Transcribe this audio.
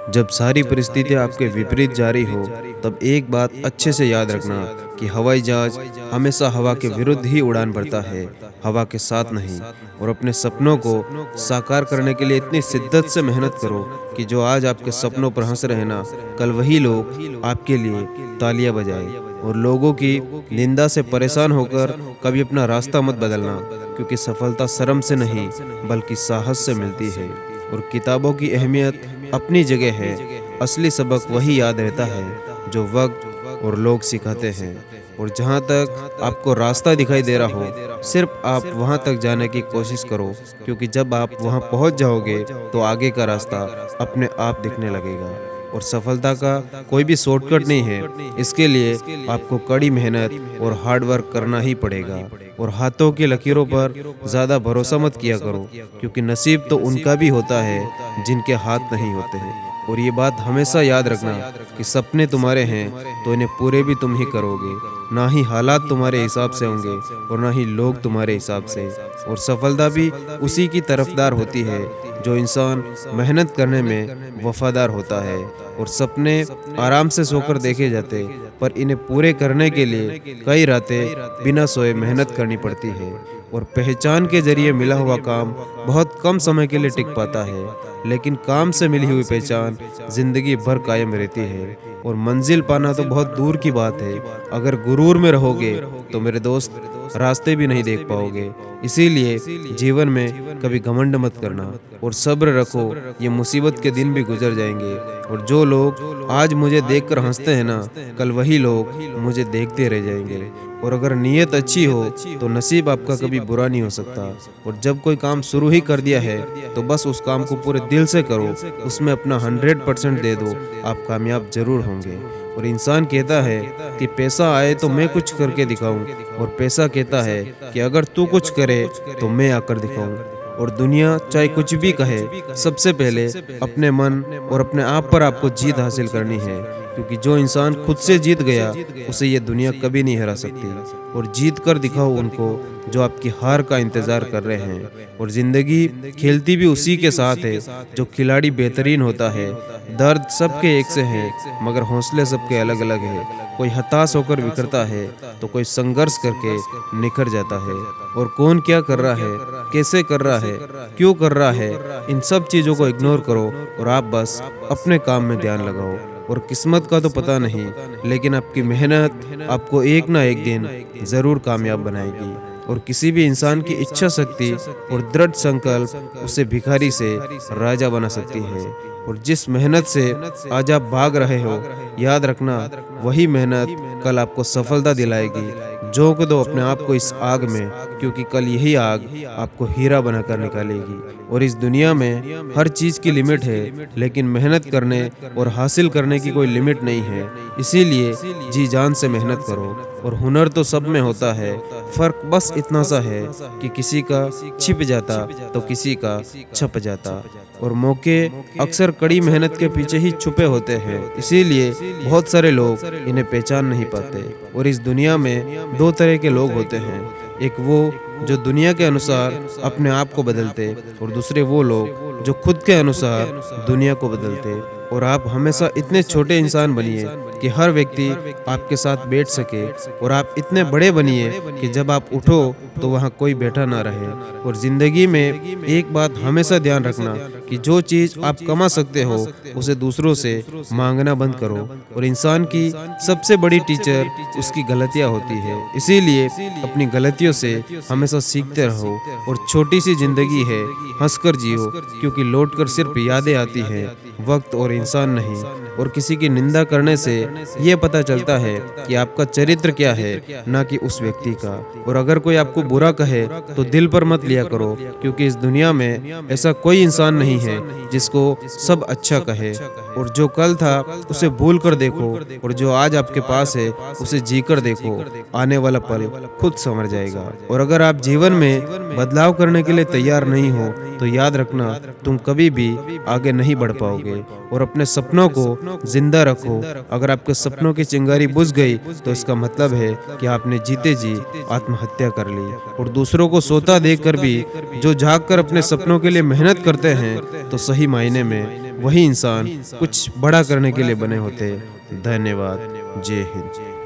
जब सारी परिस्थितियाँ आपके विपरीत जा रही हो, तब एक बात अच्छे से याद रखना कि हवाई जहाज हमेशा हवा के विरुद्ध ही उड़ान भरता है, हवा के साथ नहीं। और अपने सपनों को साकार करने के लिए इतनी शिद्दत से मेहनत करो कि जो आज आपके सपनों पर हंस रहे ना, कल वही लोग आपके लिए तालियां बजाएं। और लोगों की निंदा से परेशान होकर कभी अपना रास्ता मत बदलना, क्योंकि सफलता शर्म से नहीं बल्कि साहस से मिलती है। और किताबों की अहमियत अपनी जगह है, असली सबक वही याद रहता है जो वक्त और लोग सिखाते हैं। और जहाँ तक आपको रास्ता दिखाई दे रहा हो, सिर्फ आप वहाँ तक जाने की कोशिश करो, क्योंकि जब आप वहाँ पहुँच जाओगे तो आगे का रास्ता अपने आप दिखने लगेगा। और सफलता का कोई भी शॉर्टकट नहीं है, इसके लिए आपको कड़ी मेहनत और हार्ड वर्क करना ही पड़ेगा। और हाथों की लकीरों पर ज़्यादा भरोसा मत किया करो, क्योंकि नसीब तो उनका भी होता है जिनके हाथ नहीं होते हैं। और ये बात हमेशा याद रखना कि सपने तुम्हारे हैं तो इन्हें पूरे भी तुम ही करोगे, ना ही हालात तुम्हारे हिसाब से होंगे और ना ही लोग तुम्हारे हिसाब से। और सफलता भी उसी की तरफदार होती है जो इंसान मेहनत करने में वफादार होता है। और सपने आराम से सोकर देखे जाते, पर इन्हें पूरे करने के लिए कई रातें बिना सोए मेहनत करनी पड़ती है। और पहचान के जरिए मिला हुआ काम बहुत कम समय के लिए टिक पाता है, लेकिन काम से मिली हुई पहचान जिंदगी भर कायम रहती है। और मंजिल पाना तो बहुत दूर की बात है, अगर गुरूर में रहोगे तो मेरे दोस्त रास्ते भी नहीं देख पाओगे। इसीलिए जीवन में कभी घमंड मत करना और सब्र रखो, ये मुसीबत के दिन भी गुजर जाएंगे। और जो लोग आज मुझे देखकर हंसते हैं ना, कल वही लोग मुझे देखते रह जाएंगे। और अगर नीयत अच्छी हो तो नसीब आपका कभी बुरा नहीं हो सकता। और जब कोई काम शुरू ही कर दिया है तो बस उस काम को पूरे दिल से करो, उसमें अपना 100% दे दो, आप कामयाब जरूर होंगे। और इंसान कहता है कि पैसा आए तो मैं कुछ करके दिखाऊं, और पैसा कहता है कि अगर तू कुछ करे तो मैं आकर दिखाऊं। और दुनिया चाहे कुछ भी कहे, सबसे पहले अपने मन और अपने आप पर आपको जीत हासिल करनी है, क्योंकि जो इंसान खुद से जीत गया उसे ये दुनिया कभी नहीं हरा सकती। और जीत कर दिखाओ उनको जो आपकी हार का इंतजार कर रहे हैं। और जिंदगी खेलती भी उसी के साथ है जो खिलाड़ी बेहतरीन होता है। दर्द सबके एक से है, मगर हौसले सबके अलग अलग है। कोई हताश होकर बिखरता है तो कोई संघर्ष करके निखर जाता है। और कौन क्या कर रहा है, कैसे कर रहा है, क्यों कर रहा है, इन सब चीज़ों को इग्नोर करो और आप बस अपने काम में ध्यान लगाओ। और किस्मत का तो पता नहीं, लेकिन आपकी मेहनत आपको एक ना एक दिन ज़रूर कामयाब बनाएगी। और किसी भी इंसान की इच्छा शक्ति और दृढ़ संकल्प उसे भिखारी से राजा बना सकती है। और जिस मेहनत से आज आप भाग रहे हो, याद रखना वही मेहनत कल आपको सफलता दिलाएगी। झोंक दो अपने आप को इस आग में, क्योंकि कल यही आग आपको हीरा बनाकर निकालेगी। और इस दुनिया में हर चीज की लिमिट है, लेकिन मेहनत करने और हासिल करने की कोई लिमिट नहीं है। इसीलिए जी जान से मेहनत करो। और हुनर तो सब में होता है, फर्क बस इतना सा है कि किसी का छिप जाता तो किसी का छप जाता। और मौके अक्सर कड़ी मेहनत के पीछे ही छुपे होते हैं, इसीलिए बहुत सारे लोग इन्हें पहचान नहीं पाते। और इस दुनिया में दो तरह के लोग होते हैं, एक वो जो दुनिया के अनुसार अपने आप को बदलते, और दूसरे वो लोग जो खुद के अनुसार दुनिया को बदलते। और आप हमेशा इतने छोटे इंसान बनिए कि हर व्यक्ति आपके साथ बैठ सके, और आप इतने बड़े बनिए कि जब आप उठो तो वहाँ कोई बैठा ना रहे। और जिंदगी में एक बात हमेशा ध्यान रखना कि जो चीज आप कमा सकते हो उसे दूसरों से मांगना बंद करो। और इंसान की सबसे बड़ी टीचर उसकी गलतियां होती है, इसीलिए अपनी गलतियों से हमेशा सीखते रहो। और छोटी सी जिंदगी है, हंसकर जियो, क्योंकि लौटकर सिर्फ यादें आती हैं, वक्त और इंसान नहीं। और किसी की निंदा करने से ये पता चलता है कि आपका चरित्र क्या है, ना कि उस व्यक्ति का। और अगर कोई आपको बुरा कहे तो दिल पर मत लिया करो, क्योंकि इस दुनिया में ऐसा कोई इंसान नहीं है जिसको सब अच्छा कहे। और जो कल था उसे भूल कर देखो, और जो आज आपके पास है उसे जी कर देखो, आने वाला पल खुद संवर जाएगा। और अगर आप जीवन में बदलाव करने के लिए तैयार नहीं हो तो याद रखना तुम कभी भी आगे नहीं बढ़ पाओगे। और अपने सपनों को जिंदा रखो। अगर आपके सपनों की चिंगारी बुझ गई तो इसका मतलब है कि आपने जीते जी आत्महत्या कर ली। और दूसरों को सोता देखकर भी जो जाग कर अपने सपनों के लिए मेहनत करते हैं तो सही मायने में वही इंसान कुछ बड़ा करने के लिए बने होते हैं। धन्यवाद। जय हिंद।